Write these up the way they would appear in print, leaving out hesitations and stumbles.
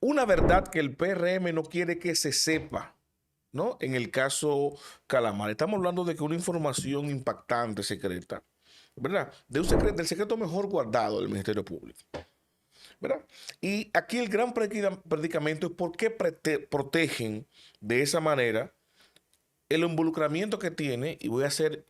una verdad que el PRM no quiere que se sepa, ¿no? En el caso Calamar, estamos hablando de que una información impactante, secreta, ¿verdad? Del secreto mejor guardado del Ministerio Público, ¿verdad? Y aquí el gran predicamento es por qué protegen de esa manera el involucramiento que tiene, y voy a ser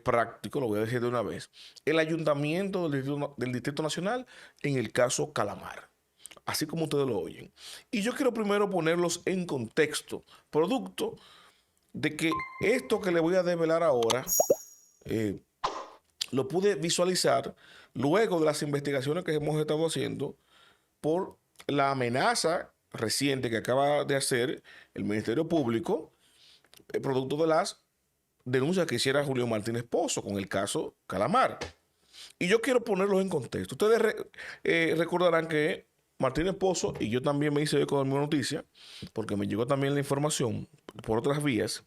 práctico, lo voy a decir de una vez, el ayuntamiento del Distrito Nacional en el caso Calamar, así como ustedes lo oyen. Y yo quiero primero ponerlos en contexto, producto de que esto que le voy a develar ahora, eh, lo pude visualizar luego de las investigaciones que hemos estado haciendo por la amenaza reciente que acaba de hacer el Ministerio Público, producto de las denuncias que hiciera Julio Martínez Pozo con el caso Calamar. Y yo quiero ponerlos en contexto. Ustedes recordarán que Martínez Pozo, y yo también me hice eco de mi noticia, porque me llegó también la información por otras vías,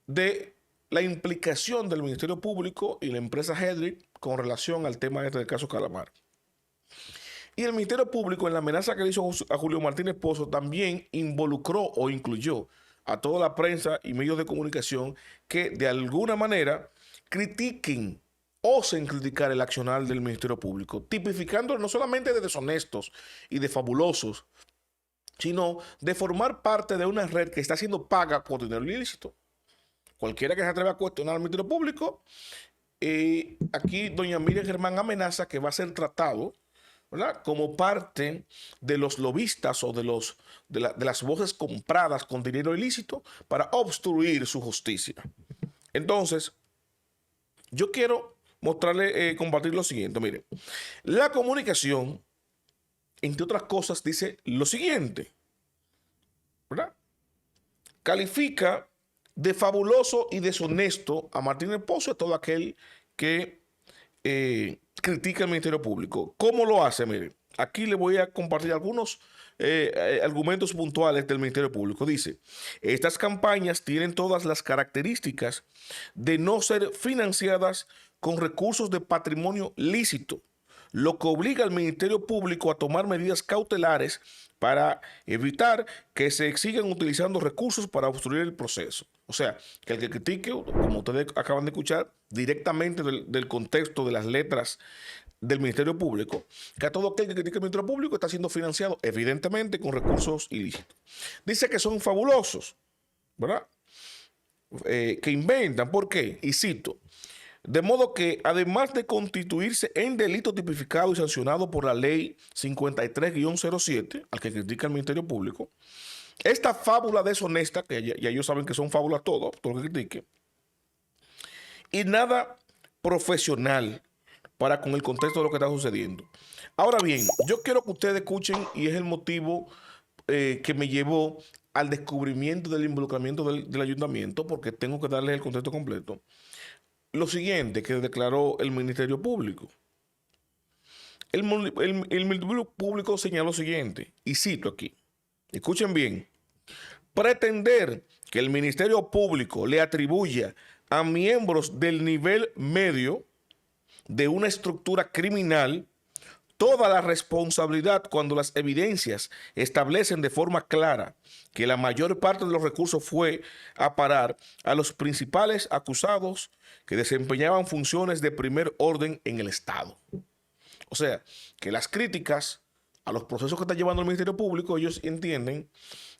de la implicación del Ministerio Público y la empresa Hedrick con relación al tema este del caso Calamar. Y el Ministerio Público, en la amenaza que le hizo a Julio Martínez Pozo, también involucró o incluyó a toda la prensa y medios de comunicación que de alguna manera critiquen, osen criticar el accionar del Ministerio Público, tipificándolo no solamente de deshonestos y de fabulosos, sino de formar parte de una red que está siendo paga por dinero ilícito. Cualquiera que se atreva a cuestionar al Ministerio Público, aquí doña Miriam Germán amenaza que va a ser tratado, ¿verdad?, como parte de los lobistas o de las voces compradas con dinero ilícito para obstruir su justicia. Entonces, yo quiero mostrarle, compartir lo siguiente. Mire, la comunicación, entre otras cosas, dice lo siguiente, ¿verdad? Califica de fabuloso y deshonesto a Martínez Pozo, a todo aquel que critica al Ministerio Público. ¿Cómo lo hace? Mire, aquí le voy a compartir algunos argumentos puntuales del Ministerio Público. Dice, estas campañas tienen todas las características de no ser financiadas con recursos de patrimonio lícito, lo que obliga al Ministerio Público a tomar medidas cautelares para evitar que se sigan utilizando recursos para obstruir el proceso. O sea, que el que critique, como ustedes acaban de escuchar, directamente del contexto de las letras del Ministerio Público, que a todo aquel que critique el Ministerio Público está siendo financiado, evidentemente, con recursos ilícitos. Dice que son fabulosos, ¿verdad? Que inventan. ¿Por qué? Y cito, de modo que, además de constituirse en delito tipificado y sancionado por la ley 53-07, al que critica el Ministerio Público, esta fábula deshonesta, que ya ellos saben que son fábulas todo lo que critique, y nada profesional para con el contexto de lo que está sucediendo. Ahora bien, yo quiero que ustedes escuchen, y es el motivo que me llevó al descubrimiento del involucramiento del ayuntamiento, porque tengo que darles el contexto completo. Lo siguiente que declaró el Ministerio Público. El Ministerio Público señaló lo siguiente, y cito aquí, escuchen bien, pretender que el Ministerio Público le atribuya a miembros del nivel medio de una estructura criminal toda la responsabilidad cuando las evidencias establecen de forma clara que la mayor parte de los recursos fue a parar a los principales acusados que desempeñaban funciones de primer orden en el Estado. O sea, que las críticas a los procesos que está llevando el Ministerio Público, ellos entienden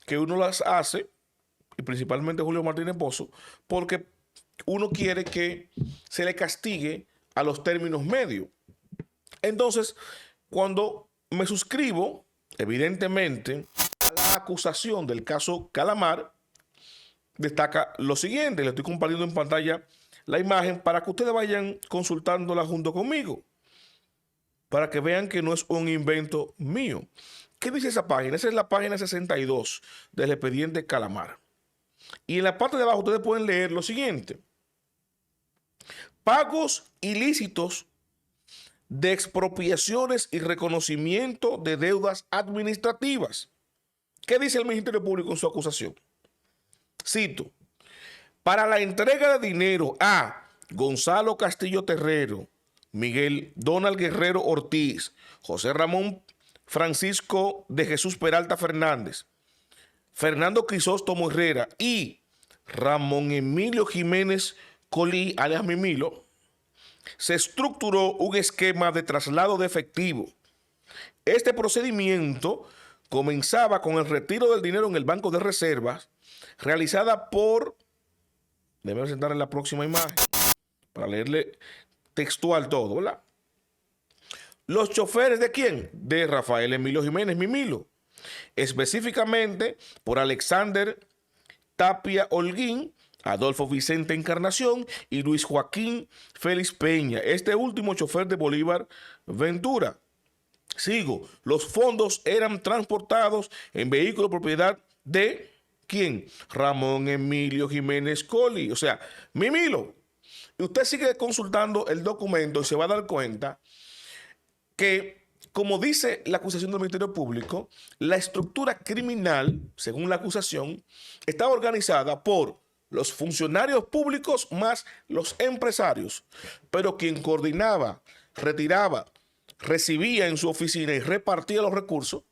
que uno las hace, y principalmente Julio Martínez Pozo, porque uno quiere que se le castigue a los términos medios. Entonces, cuando me suscribo, evidentemente, a la acusación del caso Calamar, destaca lo siguiente. Le estoy compartiendo en pantalla la imagen para que ustedes vayan consultándola junto conmigo, para que vean que no es un invento mío. ¿Qué dice esa página? Esa es la página 62 del expediente Calamar. Y en la parte de abajo ustedes pueden leer lo siguiente. Pagos ilícitos de expropiaciones y reconocimiento de deudas administrativas. ¿Qué dice el Ministerio Público en su acusación? Cito, para la entrega de dinero a Gonzalo Castillo Terrero, Miguel Donald Guerrero Ortiz, José Ramón Francisco de Jesús Peralta Fernández, Fernando Crisóstomo Herrera y Ramón Emilio Jiménez Colí, alias Mimilo, se estructuró un esquema de traslado de efectivo. Este procedimiento comenzaba con el retiro del dinero en el banco de reservas, realizada por, déjame presentar en la próxima imagen, para leerle textual todo, ¿verdad? Los choferes ¿de quién? De Rafael Emilio Jiménez Mimilo, específicamente por Alexander Tapia Holguín, Adolfo Vicente Encarnación y Luis Joaquín Félix Peña, este último chofer de Bolívar Ventura. Sigo, los fondos eran transportados en vehículo propiedad de ¿quién? Ramón Emilio Jiménez Colí, o sea, Mimilo. Y usted sigue consultando el documento y se va a dar cuenta que, como dice la acusación del Ministerio Público, la estructura criminal, según la acusación, estaba organizada por los funcionarios públicos más los empresarios, pero quien coordinaba, retiraba, recibía en su oficina y repartía los recursos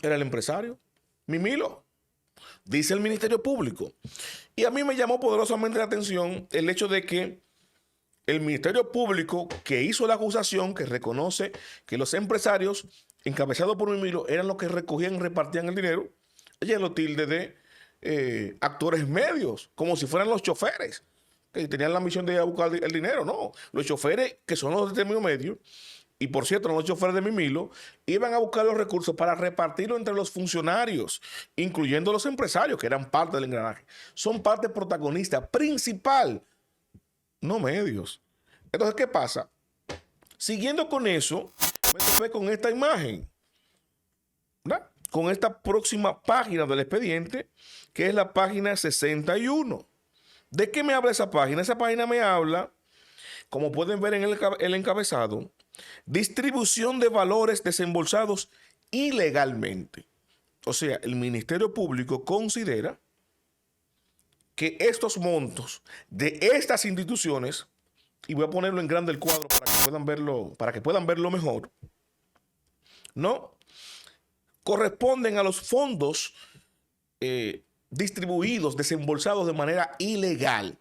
era el empresario, Mimilo, dice el Ministerio Público. Y a mí me llamó poderosamente la atención el hecho de que el Ministerio Público que hizo la acusación, que reconoce que los empresarios encabezados por Mimilo eran los que recogían y repartían el dinero, ella lo tilde de actores medios, como si fueran los choferes que tenían la misión de ir a buscar el dinero. No, los choferes que son los de término medio, y por cierto, los choferes de Mimilo, iban a buscar los recursos para repartirlo entre los funcionarios, incluyendo los empresarios, que eran parte del engranaje. Son parte protagonista principal, no medios. Entonces, ¿qué pasa? Siguiendo con eso, me topé con esta imagen, ¿verdad? Con esta próxima página del expediente, que es la página 61. ¿De qué me habla esa página? Esa página me habla, como pueden ver en el encabezado, distribución de valores desembolsados ilegalmente. O sea, el Ministerio Público considera que estos montos de estas instituciones, y voy a ponerlo en grande el cuadro para que puedan verlo mejor, ¿no? Corresponden a los fondos distribuidos, desembolsados de manera ilegal,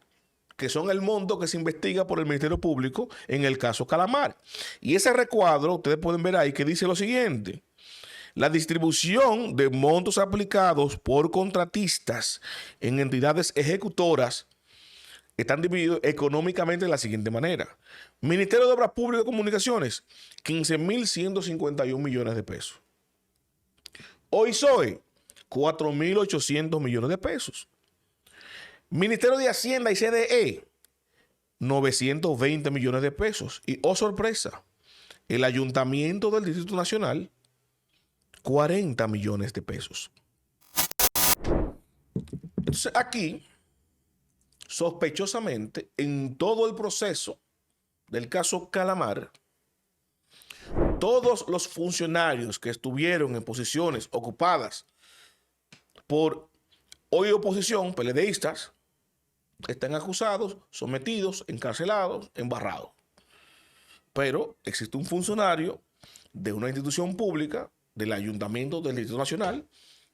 que son el monto que se investiga por el Ministerio Público en el caso Calamar. Y ese recuadro, ustedes pueden ver ahí, que dice lo siguiente: la distribución de montos aplicados por contratistas en entidades ejecutoras están divididos económicamente de la siguiente manera. Ministerio de Obras Públicas y Comunicaciones, 15.151 millones de pesos. OISOE, 4.800 millones de pesos. Ministerio de Hacienda y CDE, 920 millones de pesos. Y, oh sorpresa, el Ayuntamiento del Distrito Nacional, 40 millones de pesos. Entonces, aquí, sospechosamente, en todo el proceso del caso Calamar, todos los funcionarios que estuvieron en posiciones ocupadas por hoy oposición, PLDistas, están acusados, sometidos, encarcelados, embarrados. Pero existe un funcionario de una institución pública, del Ayuntamiento del Distrito Nacional,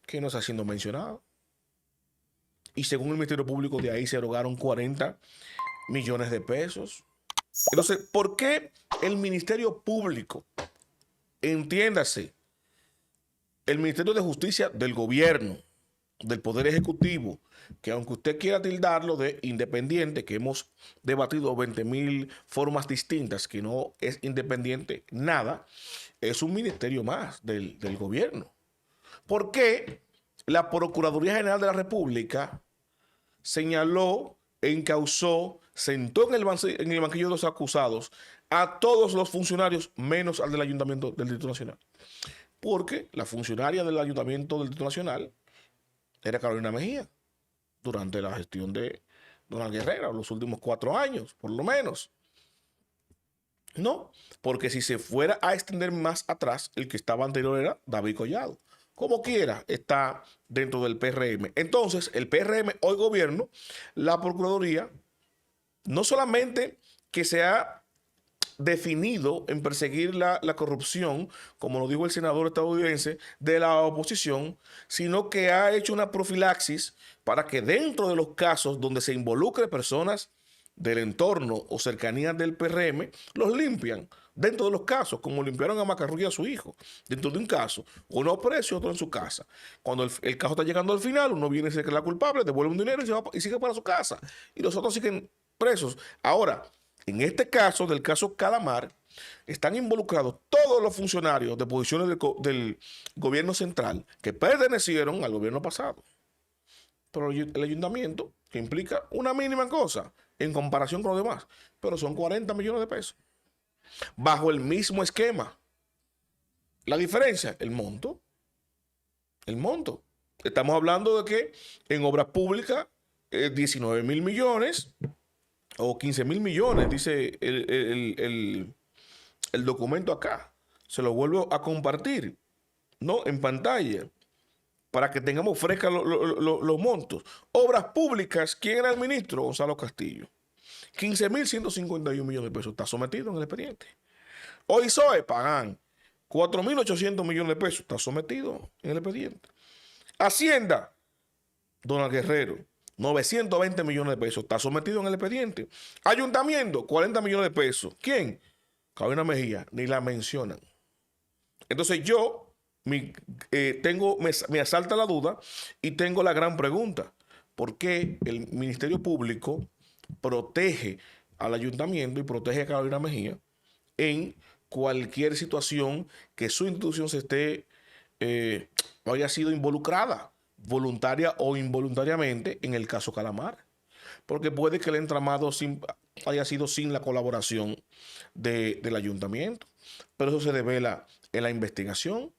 que no está siendo mencionado. Y según el Ministerio Público, de ahí se erogaron 40 millones de pesos. Entonces, ¿por qué el Ministerio Público, entiéndase, el Ministerio de Justicia del gobierno, del Poder Ejecutivo, que aunque usted quiera tildarlo de independiente, que hemos debatido 20.000 formas distintas, que no es independiente nada, es un ministerio más del gobierno? ¿Por qué la Procuraduría General de la República señaló, encausó, sentó en el banquillo de los acusados a todos los funcionarios menos al del Ayuntamiento del Distrito Nacional? Porque la funcionaria del Ayuntamiento del Distrito Nacional era Carolina Mejía, durante la gestión de Donald Guerrero, los últimos 4 años, por lo menos. No, porque si se fuera a extender más atrás, el que estaba anterior era David Collado. Como quiera, está dentro del PRM. Entonces, el PRM, hoy gobierno, la Procuraduría, no solamente que se ha definido en perseguir la corrupción, como lo dijo el senador estadounidense, de la oposición, sino que ha hecho una profilaxis para que dentro de los casos donde se involucre personas del entorno o cercanías del PRM, los limpian dentro de los casos, como limpiaron a Macarrulla a su hijo, dentro de un caso, uno preso y otro en su casa. Cuando el caso está llegando al final, uno viene y se cree culpable, devuelve un dinero y sigue para su casa. Y los otros siguen presos. Ahora, en este caso, del caso Calamar, están involucrados todos los funcionarios de posiciones del gobierno central que pertenecieron al gobierno pasado. Pero el ayuntamiento, que implica una mínima cosa en comparación con los demás, pero son 40 millones de pesos. Bajo el mismo esquema. La diferencia, el monto. El monto. Estamos hablando de que en obras públicas, 19 mil millones o 15 mil millones, dice el documento acá. Se lo vuelvo a compartir, ¿no? En pantalla, para que tengamos fresca los montos. Obras públicas, ¿quién era el ministro? Gonzalo Castillo. 15.151 millones de pesos. Está sometido en el expediente. OISOE pagan 4.800 millones de pesos. Está sometido en el expediente. Hacienda, Donald Guerrero, 920 millones de pesos. Está sometido en el expediente. Ayuntamiento, 40 millones de pesos. ¿Quién? Carolina Mejía. Ni la mencionan. Entonces me asalta la duda y tengo la gran pregunta. ¿Por qué el Ministerio Público protege al ayuntamiento y protege a Carolina Mejía en cualquier situación que su institución haya sido involucrada, voluntaria o involuntariamente, en el caso Calamar? Porque puede que el entramado haya sido sin la colaboración del ayuntamiento, pero eso se devela en la investigación.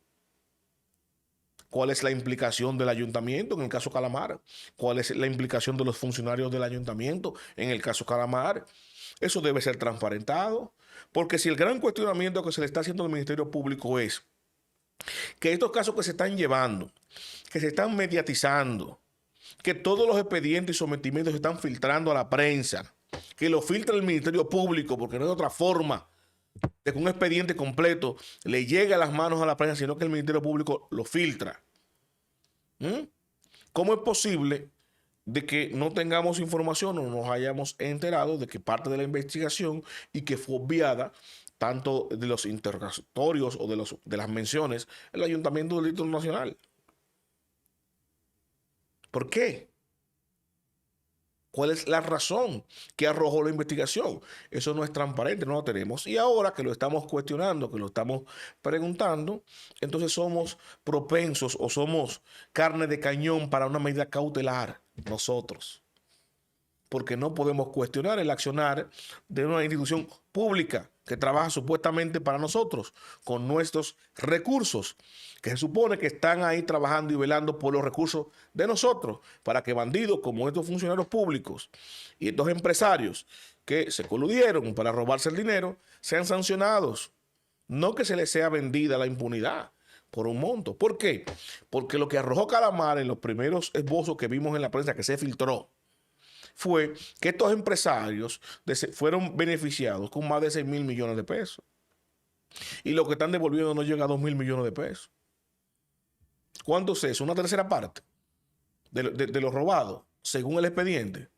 ¿Cuál es la implicación del ayuntamiento en el caso Calamar? ¿Cuál es la implicación de los funcionarios del ayuntamiento en el caso Calamar? Eso debe ser transparentado, porque si el gran cuestionamiento que se le está haciendo al Ministerio Público es que estos casos que se están llevando, que se están mediatizando, que todos los expedientes y sometimientos se están filtrando a la prensa, que lo filtra el Ministerio Público, porque no hay otra forma de que un expediente completo le llegue a las manos a la prensa, sino que el Ministerio Público lo filtra. ¿Cómo es posible de que no tengamos información o no nos hayamos enterado de que parte de la investigación y que fue obviada tanto de los interrogatorios o de las menciones el Ayuntamiento del Distrito Nacional? ¿Por qué? ¿Cuál es la razón que arrojó la investigación? Eso no es transparente, no lo tenemos. Y ahora que lo estamos cuestionando, que lo estamos preguntando, entonces somos propensos o somos carne de cañón para una medida cautelar nosotros. Porque no podemos cuestionar el accionar de una institución pública que trabaja supuestamente para nosotros, con nuestros recursos, que se supone que están ahí trabajando y velando por los recursos de nosotros, para que bandidos como estos funcionarios públicos y estos empresarios que se coludieron para robarse el dinero sean sancionados. No que se les sea vendida la impunidad por un monto. ¿Por qué? Porque lo que arrojó Calamar en los primeros esbozos que vimos en la prensa que se filtró fue que estos empresarios fueron beneficiados con más de 6 mil millones de pesos. Y lo que están devolviendo no llega a 2 mil millones de pesos. ¿Cuánto es eso? Una tercera parte de lo robado, según el expediente.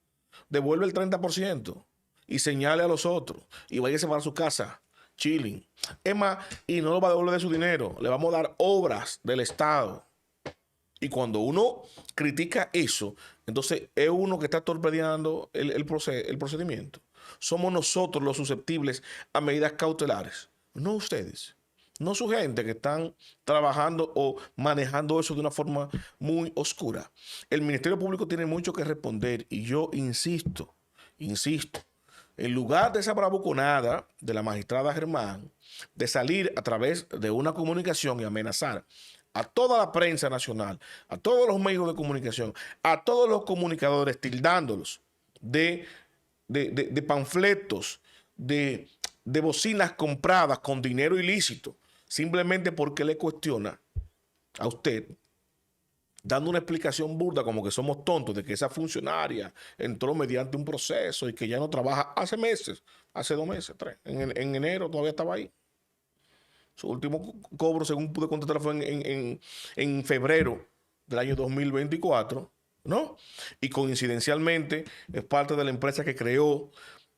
Devuelve el 30% y señale a los otros y váyase para su casa, chilling. Es más, y no lo va a devolver de su dinero, le vamos a dar obras del Estado. Y cuando uno critica eso, entonces es uno que está torpedeando el procedimiento. Somos nosotros los susceptibles a medidas cautelares, no ustedes, no su gente que están trabajando o manejando eso de una forma muy oscura. El Ministerio Público tiene mucho que responder y yo insisto, en lugar de esa bravuconada de la magistrada Germán, de salir a través de una comunicación y amenazar a toda la prensa nacional, a todos los medios de comunicación, a todos los comunicadores, tildándolos de panfletos, de bocinas compradas con dinero ilícito, simplemente porque le cuestiona a usted dando una explicación burda como que somos tontos de que esa funcionaria entró mediante un proceso y que ya no trabaja hace meses, hace 2 meses, 3. En enero todavía estaba ahí. Su último cobro, según pude contratar, fue en febrero del año 2024, ¿no? Y coincidencialmente es parte de la empresa que creó,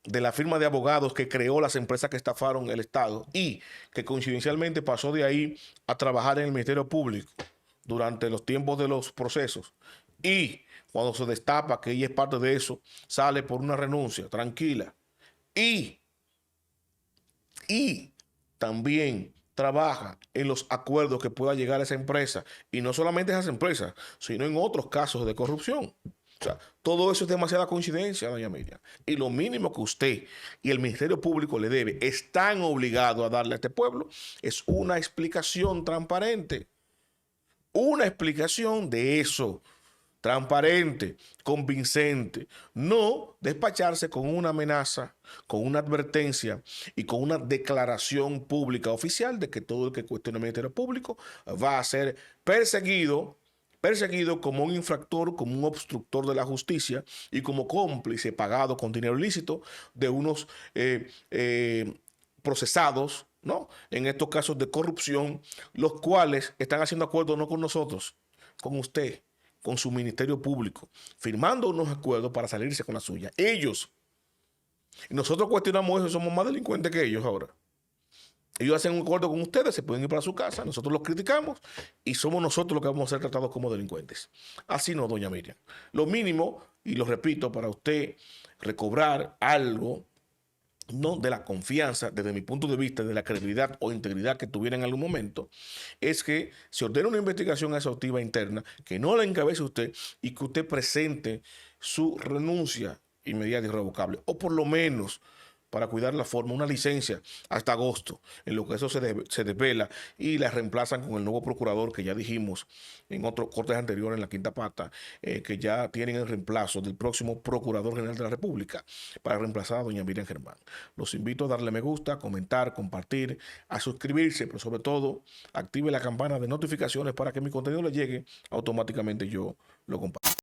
de la firma de abogados que creó las empresas que estafaron el Estado y que coincidencialmente pasó de ahí a trabajar en el Ministerio Público durante los tiempos de los procesos. Y cuando se destapa que ella es parte de eso, sale por una renuncia, tranquila. Y también trabaja en los acuerdos que pueda llegar a esa empresa. Y no solamente a esas empresas, sino en otros casos de corrupción. O sea, todo eso es demasiada coincidencia, doña Miriam. Y lo mínimo que usted y el Ministerio Público le debe, están obligados a darle a este pueblo, es una explicación transparente. Una explicación de eso, transparente, convincente. No despacharse con una amenaza, con una advertencia y con una declaración pública oficial de que todo el que cuestione el Ministerio Público va a ser perseguido como un infractor, como un obstructor de la justicia y como cómplice pagado con dinero ilícito de unos procesados, ¿no? En estos casos de corrupción, los cuales están haciendo acuerdos no con nosotros, con usted, con su Ministerio Público, firmando unos acuerdos para salirse con la suya. Ellos. Y nosotros cuestionamos eso, somos más delincuentes que ellos ahora. Ellos hacen un acuerdo con ustedes, se pueden ir para su casa, nosotros los criticamos y somos nosotros los que vamos a ser tratados como delincuentes. Así no, doña Miriam. Lo mínimo, y lo repito, para usted recobrar algo, no de la confianza, desde mi punto de vista, de la credibilidad o integridad que tuviera en algún momento, es que se ordene una investigación exhaustiva interna, que no la encabece usted y que usted presente su renuncia inmediata y irrevocable, o por lo menos para cuidar la forma, una licencia hasta agosto, en lo que eso se desvela y la reemplazan con el nuevo procurador que ya dijimos en otros cortes anteriores en la quinta pata, que ya tienen el reemplazo del próximo Procurador General de la República para reemplazar a doña Miriam Germán. Los invito a darle me gusta, a comentar, compartir, a suscribirse, pero sobre todo active la campana de notificaciones para que mi contenido le llegue automáticamente, yo lo comparto.